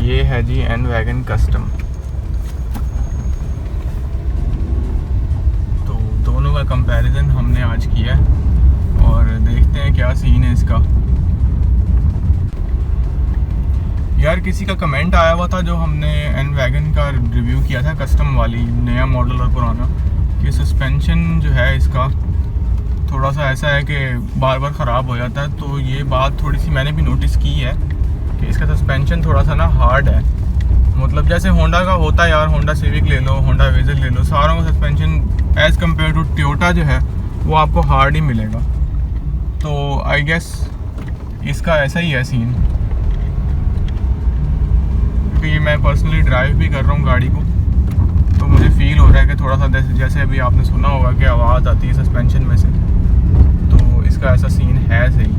ये है G N wagon custom. तो दोनों का कंपैरिजन हमने आज किया है और देखते हैं क्या सीन है इसका। यार किसी का कमेंट आया हुआ था जो हमने एन वैगन का रिव्यू किया था, कस्टम वाली, नया मॉडल और पुराना, कि सस्पेंशन जो है इसका थोड़ा सा ऐसा है कि बार बार ख़राब हो जाता है। तो ये बात थोड़ी सी मैंने भी नोटिस की है कि इसका सस्पेंशन थोड़ा सा ना हार्ड है। मतलब जैसे होंडा का होता है यार, होंडा सिविक ले लो, होंडा वेजर ले लो, सारों का suspension as compared to Toyota जो है वो आपको हार्ड ही मिलेगा। तो आई गेस इसका ऐसा ही है सीन, क्योंकि मैं पर्सनली ड्राइव भी कर रहा हूँ गाड़ी को, तो मुझे फील हो रहा है कि थोड़ा सा जैसे अभी आपने सुना होगा कि आवाज़ आती है सस्पेंशन में से, तो इसका ऐसा सीन है सही।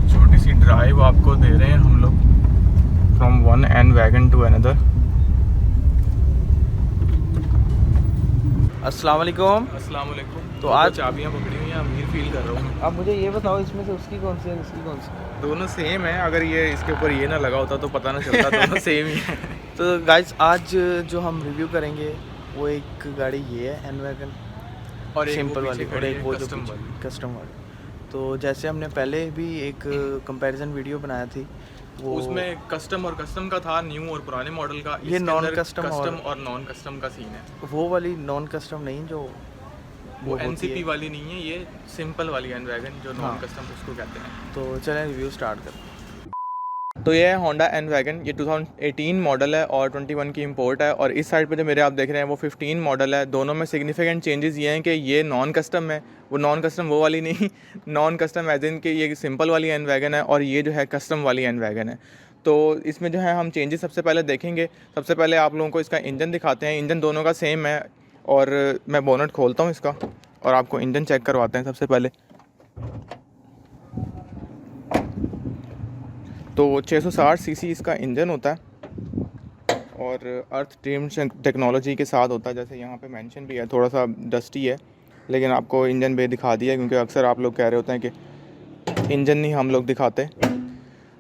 छोटी सी ड्राइव आपको दे रहे हैं हम लोग from one an wagon to another. अस्सलाम वालेकुम। अस्सलाम वालेकुम। तो आज चाबियाँ पकड़ी हुई हैं, अमीर फील कर रहा हूँ मैं। अब मुझे ये बताओ, इसमें से उसकी कौन सी है, इसकी कौन सी? दोनों सेम है। अगर ये इसके ऊपर ये ना लगा होता तो पता ना चलता, दोनों सेम ही है। तो गाइस आज जो हम रिव्यू करेंगे वो एक गाड़ी ये है एन वैगन, और सिंपल वाली, और एक वो जो कस्टम वाली। कस्टम वाली। तो जैसे हमने पहले भी एक कंपैरिजन वीडियो बनाया थी, वो उसमें कस्टम और कस्टम का था, न्यू और पुराने मॉडल का। ये इसके अंदर non-custom कस्टम और नॉन कस्टम का सीन है। वो वाली नॉन कस्टम नहीं, जो वो होती एनसीपी है। वाली नहीं है, ये सिंपल वाली एन वैगन जो हाँ। नॉन कस्टम उसको कहते हैं। तो चलें रिव्यू स्टार्ट करते हैं। तो ये है होंडा एन वैगन। ये 2018 मॉडल है और 21 की इंपोर्ट है। और इस साइड पे जो मेरे आप देख रहे हैं वो 15 मॉडल है। दोनों में सिग्निफिकेंट चेंजेस ये हैं कि ये नॉन कस्टम है, वो नॉन कस्टम वो वाली नहीं, नॉन कस्टम एज इन कि ये सिंपल वाली एन वैगन है और ये जो है कस्टम वाली एन वैगन है। तो इसमें जो है हम चेंजेस सबसे पहले देखेंगे। सबसे पहले आप लोगों को इसका इंजन दिखाते हैं। इंजन दोनों का सेम है और मैं बोनट खोलता हूँ इसका और आपको इंजन चेक करवाते हैं सबसे पहले। तो 660 सीसी इसका इंजन होता है और अर्थ ट्रिम टेक्नोलॉजी के साथ होता है, जैसे यहाँ पे मेंशन भी है। थोड़ा सा डस्टी है लेकिन आपको इंजन बे दिखा दिया, क्योंकि अक्सर आप लोग कह रहे होते हैं कि इंजन नहीं हम लोग दिखाते।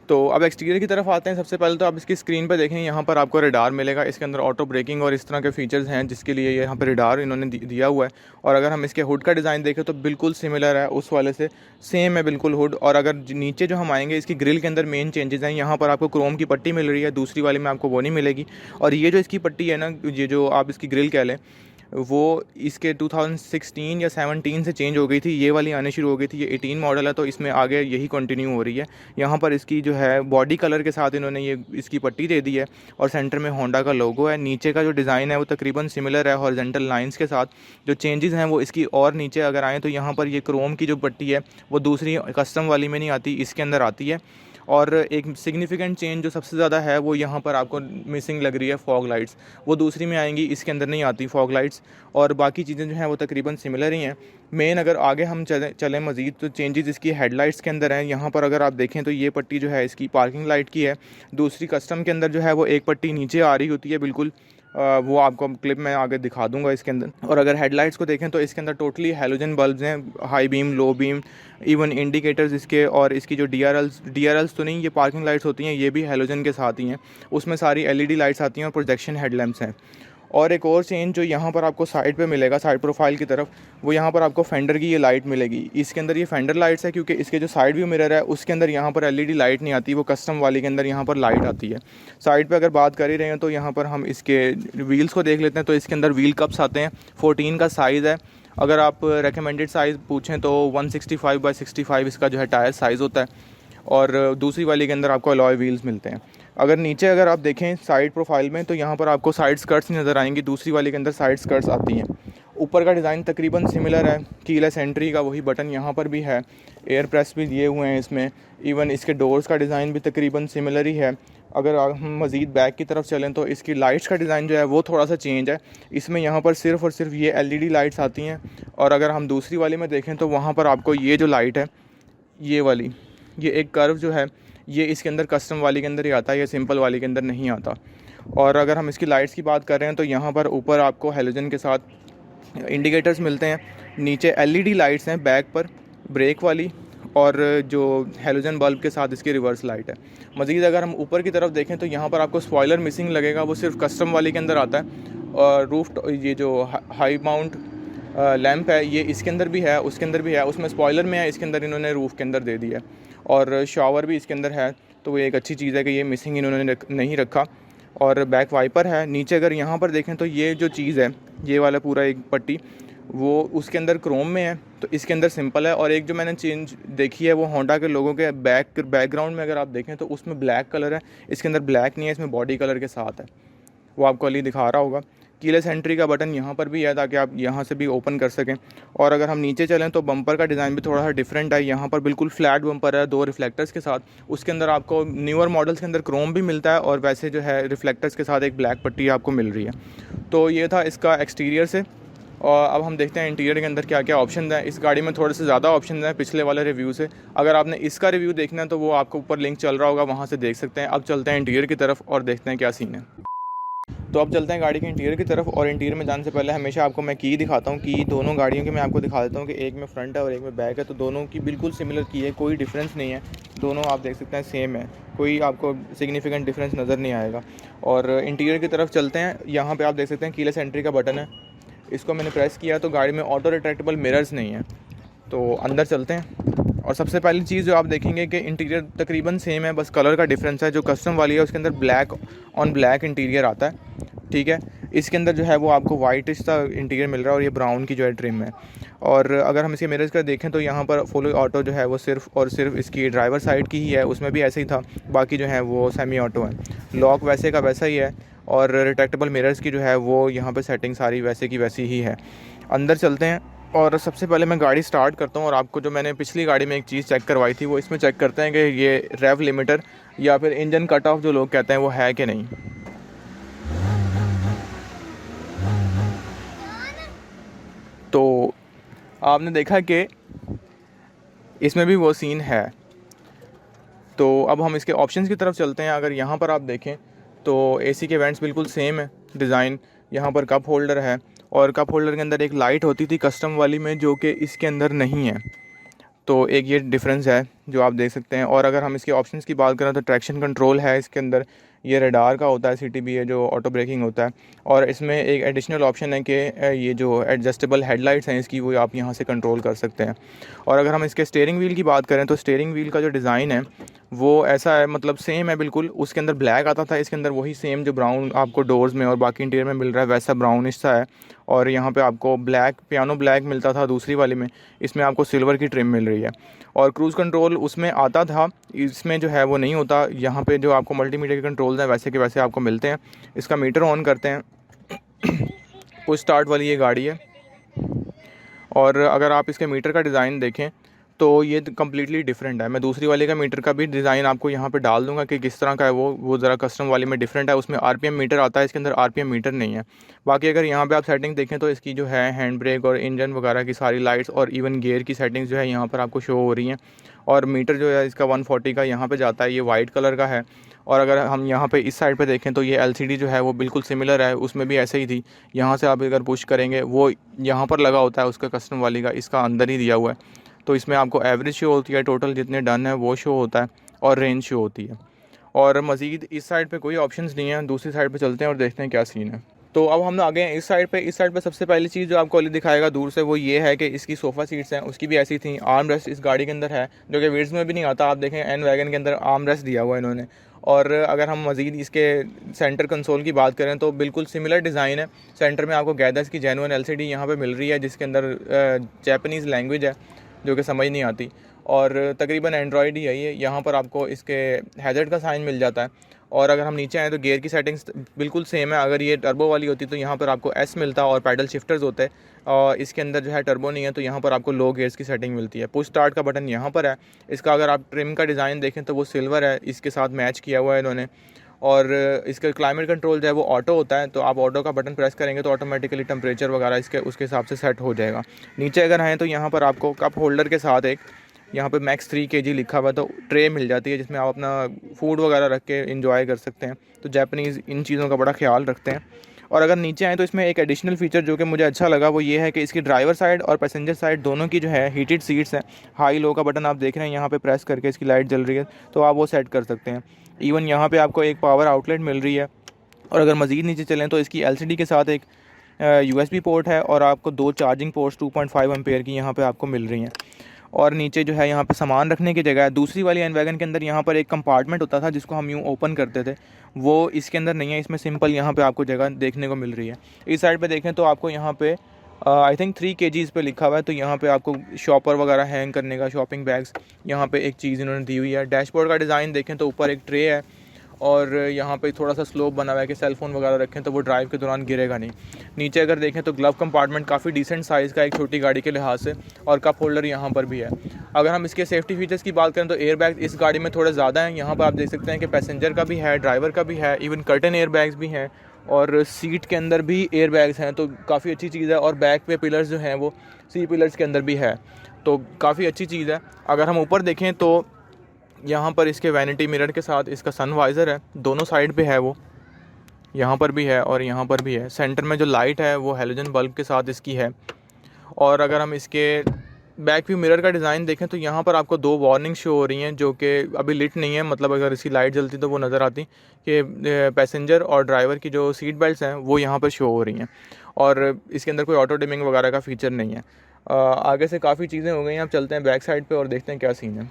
तो अब एक्सटीरियर की तरफ आते हैं। सबसे पहले तो आप इसकी स्क्रीन पर देखें, यहाँ पर आपको रडार मिलेगा। इसके अंदर ऑटो ब्रेकिंग और इस तरह के फीचर्स हैं जिसके लिए यहाँ पर रडार इन्होंने दिया हुआ है। और अगर हम इसके हुड का डिज़ाइन देखें तो बिल्कुल सिमिलर है उस वाले से, सेम है बिल्कुल हुड। और अगर नीचे जो हम आएंगे, इसकी ग्रिल के अंदर मेन चेंजेस हैं। यहाँ पर आपको क्रोम की पट्टी मिल रही है, दूसरी वाली में आपको वो नहीं मिलेगी। और ये जो इसकी पट्टी है ना, ये जो आप इसकी ग्रिल कह लें, वो इसके 2016 या 17 से चेंज हो गई थी। ये वाली आनी शुरू हो गई थी। ये 18 मॉडल है तो इसमें आगे यही कंटिन्यू हो रही है। यहाँ पर इसकी जो है बॉडी कलर के साथ इन्होंने ये इसकी पट्टी दे दी है और सेंटर में होंडा का लोगो है। नीचे का जो डिज़ाइन है वो तकरीबन सिमिलर है हॉरिजॉन्टल लाइंस के साथ। जो चेंजेस हैं वो इसकी और नीचे अगर आएँ तो यहाँ पर ये क्रोम की जो पट्टी है वो दूसरी कस्टम वाली में नहीं आती, इसके अंदर आती है। और एक सिग्निफिकेंट चेंज जो सबसे ज़्यादा है वो यहाँ पर आपको मिसिंग लग रही है फॉग लाइट्स, वो दूसरी में आएंगी, इसके अंदर नहीं आती फॉग लाइट्स। और बाकी चीज़ें जो हैं वो तकरीबन सिमिलर ही हैं। मेन अगर आगे हम चलें मज़ीद तो चेंजेस इसकी हेडलाइट्स के अंदर हैं। यहाँ पर अगर आप देखें तो ये पट्टी जो है इसकी पार्किंग लाइट की है। दूसरी कस्टम के अंदर जो है वो एक पट्टी नीचे आ रही होती है बिल्कुल, वो आपको क्लिप में आगे दिखा दूंगा इसके अंदर। और अगर हेडलाइट्स को देखें तो इसके अंदर टोटली हैलोजन बल्ब्स हैं, high beam, low beam, even indicators इसके। और इसकी जो डी आर एल्स तो नहीं, ये पार्किंग लाइट्स होती हैं, ये भी हैलोजन के साथ ही हैं। उसमें सारी एलईडी लाइट्स आती हैं और प्रोजेक्शन हेडलैम्प्स हैं। और एक और चेंज जो यहाँ पर आपको साइड पे मिलेगा, साइड प्रोफाइल की तरफ, वो यहाँ पर आपको फेंडर की ये लाइट मिलेगी। इसके अंदर ये फेंडर लाइट्स है क्योंकि इसके जो साइड व्यू मिरर है उसके अंदर यहाँ पर एलईडी लाइट नहीं आती, वो कस्टम वाली के अंदर यहाँ पर लाइट आती है। साइड पे अगर बात कर ही रहे हैं तो यहाँ पर हम इसके व्हील्स को देख लेते हैं। तो इसके अंदर व्हील कप्स आते हैं, 14 का साइज़ है। अगर आप रेकमेंडेड साइज़ पूछें तो 165/65 इसका जो है टायर साइज़ होता है। और दूसरी वाली के अंदर आपको अलॉय व्हील्स मिलते हैं। अगर नीचे अगर आप देखें साइड प्रोफाइल में तो यहाँ पर आपको साइड स्कर्ट्स नज़र आएंगी, दूसरी वाली के अंदर साइड स्कर्ट्स आती हैं। ऊपर का डिज़ाइन तकरीबन सिमिलर है, कीलेस एंट्री का वही बटन यहाँ पर भी है, एयर प्रेस भी दिए हुए हैं इसमें। इवन इसके डोर्स का डिज़ाइन भी तकरीबन सिमिलर ही है। अगर हम मज़ीद बैक की तरफ चलें तो इसकी लाइट्स का डिज़ाइन जो है वो थोड़ा सा चेंज है। इसमें यहाँ पर सिर्फ़ और सिर्फ ये एलईडी लाइट्स आती हैं। और अगर हम दूसरी वाली में देखें तो वहाँ पर आपको ये जो लाइट है, ये वाली, ये एक कर्व जो है ये इसके अंदर कस्टम वाली के अंदर ही आता है, ये सिंपल वाली के अंदर नहीं आता। और अगर हम इसकी लाइट्स की बात कर रहे हैं तो यहाँ पर ऊपर आपको हेलोजन के साथ इंडिकेटर्स मिलते हैं, नीचे एलईडी लाइट्स हैं बैक पर, ब्रेक वाली और जो हेलोजन बल्ब के साथ इसकी रिवर्स लाइट है। मज़ीद अगर हम ऊपर की तरफ देखें तो यहाँ पर आपको स्पॉइलर मिसिंग लगेगा, वो सिर्फ कस्टम वाली के अंदर आता है। और रूफ ये जो हाई माउंट लैंप है ये इसके अंदर भी है, उसके अंदर भी है, उसमें स्पॉइलर में है, इसके अंदर इन्होंने रूफ़ के अंदर दे दिया है। और शावर भी इसके अंदर है, तो वो एक अच्छी चीज़ है कि ये मिसिंग इन्होंने नहीं रखा। और बैक वाइपर है। नीचे अगर यहाँ पर देखें तो ये जो चीज़ है, ये वाला पूरा एक पट्टी, वो उसके अंदर क्रोम में है, तो इसके अंदर सिंपल है। और एक जो मैंने चेंज देखी है वो होंडा के लोगों के बैकग्राउंड में अगर आप देखें तो उसमें ब्लैक कलर है, इसके अंदर ब्लैक नहीं है, इसमें बॉडी कलर के साथ है, वो आपको अली दिखा रहा होगा। कीलेस एंट्री का बटन यहाँ पर भी है ताकि आप यहाँ से भी ओपन कर सकें। और अगर हम नीचे चलें तो बम्पर का डिज़ाइन भी थोड़ा सा डिफरेंट है। यहाँ पर बिल्कुल फ्लैट बम्पर है 2 रिफ्लेक्टर्स के साथ। उसके अंदर आपको न्यूअर मॉडल्स के अंदर क्रोम भी मिलता है और वैसे जो है रिफ्लेक्टर्स के साथ एक ब्लैक पट्टी आपको मिल रही है। तो ये था इसका एक्सटीरियर से। और अब हम देखते हैं इंटीरियर के अंदर क्या क्या ऑप्शन हैं। इस गाड़ी में थोड़े से ज़्यादा ऑप्शन हैं पिछले वाले रिव्यू से। अगर आपने इसका रिव्यू देखना है तो वो आपको ऊपर लिंक चल रहा होगा, वहाँ से देख सकते हैं। अब चलते हैं इंटीरियर की तरफ और देखते हैं क्या सीन है। तो अब चलते हैं गाड़ी के इंटीरियर की तरफ। और इंटीरियर में जाने से पहले हमेशा आपको मैं की दिखाता हूँ, की दोनों गाड़ियों की मैं आपको दिखा देता हूँ कि एक में फ्रंट है और एक में बैक है। तो दोनों की बिल्कुल सिमिलर की है, कोई डिफरेंस नहीं है, दोनों आप देख सकते हैं सेम है, कोई आपको सिग्निफिकेंट डिफरेंस नज़र नहीं आएगा। और इंटीरियर की तरफ चलते हैं। यहाँ पर आप देख सकते हैं कीलेस एंट्री का बटन है, इसको मैंने प्रेस किया तो गाड़ी में ऑटो रिट्रैक्टेबल मिरर्स नहीं है। तो अंदर चलते हैं। और सबसे पहली चीज़ जो आप देखेंगे कि इंटीरियर तकरीबन सेम है, बस कलर का डिफरेंस है। जो कस्टम वाली है उसके अंदर ब्लैक ऑन ब्लैक इंटीरियर आता है, ठीक है। इसके अंदर जो है वो आपको वाइटिश सा इंटीरियर मिल रहा है और ये ब्राउन की जो है ट्रिम है। और अगर हम इसके मिरर्स का देखें तो यहाँ पर फुल ऑटो जो है वो सिर्फ और सिर्फ इसकी ड्राइवर साइड की ही है, उसमें भी ऐसे ही था, बाकी जो है वो सेमी ऑटो है। लॉक वैसे का वैसा ही है और रिट्रैक्टेबल मिरर्स की जो है वो यहाँ पर सेटिंग सारी वैसे की वैसी ही है। अंदर चलते हैं और सबसे पहले मैं गाड़ी स्टार्ट करता हूँ और आपको जो मैंने पिछली गाड़ी में एक चीज़ चेक करवाई थी वो इसमें चेक करते हैं कि ये रेव लिमिटर या फिर इंजन कट ऑफ जो लोग कहते हैं वो है कि नहीं। तो आपने देखा कि इसमें भी वो सीन है। तो अब हम इसके ऑप्शंस की तरफ चलते हैं। अगर यहाँ पर आप देखें तो एसी के वेंट्स बिल्कुल सेम है डिज़ाइन। यहाँ पर कप होल्डर है और कप होल्डर के अंदर एक लाइट होती थी कस्टम वाली में जो कि इसके अंदर नहीं है, तो एक ये डिफरेंस है जो आप देख सकते हैं। और अगर हम इसके ऑप्शंस की बात करें तो ट्रैक्शन कंट्रोल है इसके अंदर, ये रडार का होता है, सीटीबी है जो ऑटो ब्रेकिंग होता है। और इसमें एक एडिशनल ऑप्शन है कि ये जो एडजस्टेबल हेडलाइट्स हैं इसकी वो आप यहाँ से कंट्रोल कर सकते हैं। और अगर हम इसके स्टीयरिंग व्हील की बात करें तो स्टीयरिंग व्हील का जो डिज़ाइन है वो ऐसा है, मतलब सेम है बिल्कुल। उसके अंदर ब्लैक आता था, इसके अंदर वही सेम जो ब्राउन आपको डोर्स में और बाकी इंटीरियर में मिल रहा है वैसा ब्राउनिश सा है। और यहाँ पे आपको ब्लैक पियानो ब्लैक मिलता था दूसरी वाली में, इसमें आपको सिल्वर की ट्रिम मिल रही है। और क्रूज़ कंट्रोल उसमें आता था, इसमें जो है वो नहीं होता। यहाँ पे जो आपको मल्टीमीडिया के कंट्रोल्स हैं वैसे के वैसे आपको मिलते हैं। इसका मीटर ऑन करते हैं, पुश स्टार्ट वाली ये गाड़ी है। और अगर आप इसके मीटर का डिज़ाइन देखें तो ये कम्प्लीटली डिफरेंट है। मैं दूसरी वाली का मीटर का भी डिज़ाइन आपको यहाँ पे डाल दूंगा कि किस तरह का है वो ज़रा कस्टम वाली में डिफरेंट है। उसमें आरपीएम मीटर आता है, इसके अंदर आरपीएम मीटर नहीं है। बाकी अगर यहाँ पे आप सेटिंग देखें तो इसकी जो है हैंड ब्रेक और इंजन वगैरह की सारी लाइट्स और इवन गियर की सेटिंग्स जो है यहाँ पर आपको शो हो रही हैं। और मीटर जो है इसका 140 का यहाँ पर जाता है, ये वाइट कलर का है। और अगर हम यहाँ पे इस साइड पे देखें तो ये एलसीडी जो है वो बिल्कुल सिमिलर है, उसमें भी ऐसे ही थी। यहाँ से आप अगर पुश करेंगे वो यहाँ पर लगा होता है उसका कस्टम वाली का, इसका अंदर ही दिया हुआ है। तो इसमें आपको एवरेज शो होती है, टोटल जितने डन है वो शो होता है और रेंज शो होती है। और मज़ीद इस साइड पे कोई ऑप्शंस नहीं है। दूसरी साइड पे चलते हैं और देखते हैं क्या सीन है। तो अब हम आ गए हैं इस साइड पे सबसे पहली चीज़ जो आपको अली दिखाएगा दूर से वो ये है कि इसकी सोफ़ा सीट्स हैं, उसकी भी ऐसी थी। आर्म रेस्ट इस गाड़ी के अंदर है जो कि वीड्स में भी नहीं आता। आप देखें एन वैगन के अंदर आर्म रेस्ट दिया हुआ है इन्होंने। और अगर हम मज़ीद इसके सेंटर कंसोल की बात करें तो बिल्कुल सिमिलर डिज़ाइन है। सेंटर में आपको गैदर्स की जेन्युइन एलसीडी यहाँ पे मिल रही है जिसके अंदर जापानीज़ लैंग्वेज है जो कि समझ नहीं आती। और तकरीबन एंड्रॉयड ही है ये। यहाँ पर आपको इसके हैज़र्ड का साइन मिल जाता है। और अगर हम नीचे आएँ तो गियर की सेटिंग्स बिल्कुल सेम है। अगर ये टर्बो वाली होती तो यहाँ पर आपको एस मिलता और पैडल शिफ्टर्स होते। और इसके अंदर जो है टर्बो नहीं है तो यहाँ पर आपको लो गियर्स की सेटिंग मिलती है। पुश स्टार्ट का बटन यहाँ पर है। इसका अगर आप ट्रिम का डिज़ाइन देखें तो वो सिल्वर है, इसके साथ मैच किया हुआ है इन्होंने। और इसका क्लाइमेट कंट्रोल जो है वो ऑटो होता है, तो आप ऑटो का बटन प्रेस करेंगे तो ऑटोमेटिकली टेम्परेचर वगैरह इसके उसके हिसाब से सेट हो जाएगा। नीचे अगर आएँ तो यहाँ पर आपको कप होल्डर के साथ एक यहाँ पे मैक्स 3 kg लिखा हुआ है, तो ट्रे मिल जाती है जिसमें आप अपना फूड वगैरह रख के इंजॉय कर सकते हैं। तो जापानीज़ इन चीज़ों का बड़ा ख्याल रखते हैं। और अगर नीचे आए तो इसमें एक एडिशनल फीचर जो कि मुझे अच्छा लगा वो ये है कि इसकी ड्राइवर साइड और पैसेंजर साइड दोनों की जो है हीटेड सीट्स हैं। हाई लो का बटन आप देख रहे हैं, यहाँ पे प्रेस करके इसकी लाइट जल रही है तो आप वो सेट कर सकते हैं। इवन यहाँ पे आपको एक पावर आउटलेट मिल रही है। और अगर मज़ीद नीचे चलें तो इसकी LCD के साथ एक USB पोर्ट है और आपको 2 चार्जिंग पोर्ट्स 2.5 एम्पेयर की यहाँ पे आपको मिल रही हैं। और नीचे जो है यहाँ पे सामान रखने की जगह है। दूसरी वाली एनवैगन के अंदर यहाँ पर एक कंपार्टमेंट होता था जिसको हम यूँ ओपन करते थे, वो इसके अंदर नहीं है। इसमें सिंपल यहाँ पे आपको जगह देखने को मिल रही है। इस साइड पे देखें तो आपको यहाँ पे आई थिंक 3 kgs पे लिखा हुआ है, तो यहाँ पे आपको शॉपर वगैरह हैंग करने का, शॉपिंग बैग्स, यहाँ पे एक चीज़ इन्होंने दी हुई है। डैशबोर्ड का डिज़ाइन देखें तो ऊपर एक ट्रे है और यहाँ पे थोड़ा सा स्लोप बना हुआ है कि सेल फ़ोन वगैरह रखें तो वो ड्राइव के दौरान गिरेगा नहीं। नीचे अगर देखें तो ग्लव कंपार्टमेंट काफ़ी डिसेंट साइज़ का एक छोटी गाड़ी के लिहाज से, और कप होल्डर यहाँ पर भी है। अगर हम इसके सेफ्टी फीचर्स की बात करें तो एयर बैग इस गाड़ी में थोड़े ज़्यादा हैं। यहाँ पर आप देख सकते हैं कि पैसेंजर का भी है, ड्राइवर का भी है, इवन कर्टन एयर बैग्स भी हैं और सीट के अंदर भी एयर बैग्स हैं, तो काफ़ी अच्छी चीज़ है। और बैक पे पिलर्स जो हैं वो सी पिलर्स के अंदर भी है, तो काफ़ी अच्छी चीज़ है। अगर हम ऊपर देखें तो यहाँ पर इसके वैनिटी मिरर के साथ इसका सन वाइज़र है, दोनों साइड पे है, वो यहाँ पर भी है और यहाँ पर भी है। सेंटर में जो लाइट है वो हेलोजन बल्ब के साथ इसकी है। और अगर हम इसके बैक व्यू मिरर का डिज़ाइन देखें तो यहाँ पर आपको 2 वार्निंग शो हो रही हैं जो कि अभी लिट नहीं है, मतलब अगर इसकी लाइट जलती तो वो नज़र आती कि पैसेंजर और ड्राइवर की जो सीट बेल्ट्स हैं वो यहाँ पर शो हो रही हैं। और इसके अंदर कोई ऑटो डिमिंग वगैरह का फ़ीचर नहीं है। आगे से काफ़ी चीज़ें हो गई हैं, अब चलते हैं बैक साइड पर और देखते हैं क्या सीन है।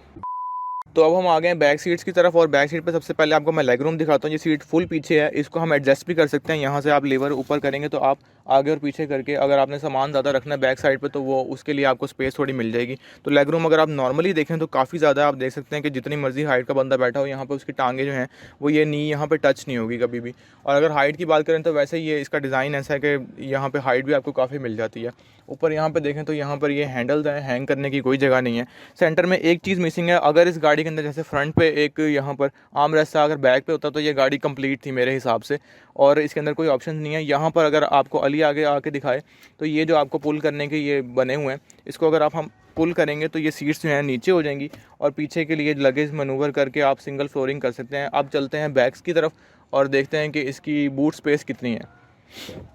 तो अब हम आ गए हैं बैक सीट्स की तरफ, और बैक सीट पे सबसे पहले आपको मैं लेग रूम दिखाता हूँ। ये सीट फुल पीछे है, इसको हम एडजस्ट भी कर सकते हैं। यहाँ से आप लीवर ऊपर करेंगे तो आप आगे और पीछे करके, अगर आपने सामान ज़्यादा रखना है बैक साइड पे तो वो उसके लिए आपको स्पेस थोड़ी मिल जाएगी। तो लेग रूम अगर आप नॉर्मली देखें तो काफ़ी ज़्यादा, आप देख सकते हैं कि जितनी मर्जी हाइट का बंदा बैठा हो यहाँ पर उसकी टांगे जो हैं वो ये नी यहाँ पर टच नहीं होगी कभी भी। और अगर हाइट की बात करें तो वैसे ही ये इसका डिज़ाइन ऐसा है कि यहाँ पर हाइट भी आपको काफ़ी मिल जाती है। ऊपर यहाँ पे देखें तो यहाँ पर ये हैंडल्स हैं, हैंग करने की कोई जगह नहीं है। सेंटर में एक चीज़ मिसिंग है, अगर इस गाड़ी के अंदर जैसे फ्रंट पे एक यहाँ पर आर्म रेस्ट अगर बैक पे होता तो ये गाड़ी कंप्लीट थी मेरे हिसाब से, और इसके अंदर कोई ऑप्शन नहीं है। यहाँ पर अगर आपको अली आगे आके दिखाए तो ये जो आपको पुल करने के ये बने हुए हैं, इसको अगर हम पुल करेंगे तो ये सीट्स जो हैं नीचे हो जाएंगी और पीछे के लिए लगेज मनूवर करके आप सिंगल फ्लोरिंग कर सकते हैं। अब चलते हैं बैग्स की तरफ और देखते हैं कि इसकी बूट स्पेस कितनी है।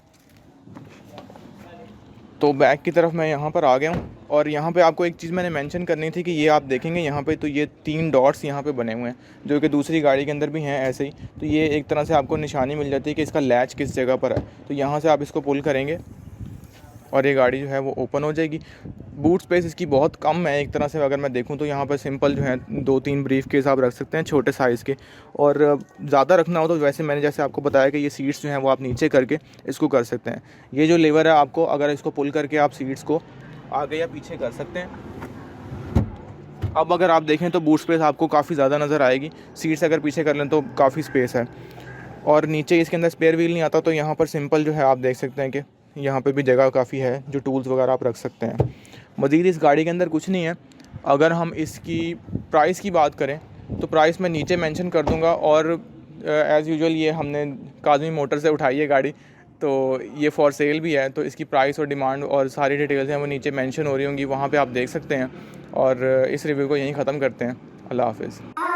तो बैक की तरफ मैं यहाँ पर आ गया हूँ, और यहाँ पे आपको एक चीज़ मैंने मेंशन करनी थी कि ये आप देखेंगे यहाँ पे तो ये 3 डॉट्स यहाँ पे बने हुए हैं जो कि दूसरी गाड़ी के अंदर भी हैं ऐसे ही। तो ये एक तरह से आपको निशानी मिल जाती है कि इसका लैच किस जगह पर है। तो यहाँ से आप इसको पुल करेंगे और ये गाड़ी जो है वो ओपन हो जाएगी। बूट स्पेस इसकी बहुत कम है एक तरह से, अगर मैं देखूं तो यहाँ पर सिंपल जो है 2-3 ब्रीफ केस आप रख सकते हैं छोटे साइज़ के, और ज़्यादा रखना हो तो वैसे मैंने जैसे आपको बताया कि ये सीट्स जो हैं वो आप नीचे करके इसको कर सकते हैं। ये जो लीवर है आपको, अगर इसको पुल करके आप सीट्स को आगे या पीछे कर सकते हैं। अब अगर आप देखें तो बूट स्पेस आपको काफ़ी ज़्यादा नज़र आएगी, सीट्स अगर पीछे कर लें तो काफ़ी स्पेस है। और नीचे इसके अंदर स्पेयर व्हील नहीं आता, तो यहाँ पर सिंपल जो है आप देख सकते हैं कि यहाँ पे भी जगह काफ़ी है जो टूल्स वगैरह आप रख सकते हैं। मज़ीद इस गाड़ी के अंदर कुछ नहीं है। अगर हम इसकी प्राइस की बात करें तो प्राइस मैं नीचे मेंशन कर दूंगा, और एज़ यूजुअल ये हमने काज़मी मोटर से उठाई है गाड़ी, तो ये फॉर सेल भी है। तो इसकी प्राइस और डिमांड और सारी डिटेल्स हैं वो नीचे मेंशन हो रही होंगी, वहाँ पे आप देख सकते हैं। और इस रिव्यू को यहीं ख़त्म करते हैं। अल्लाह हाफ़िज़।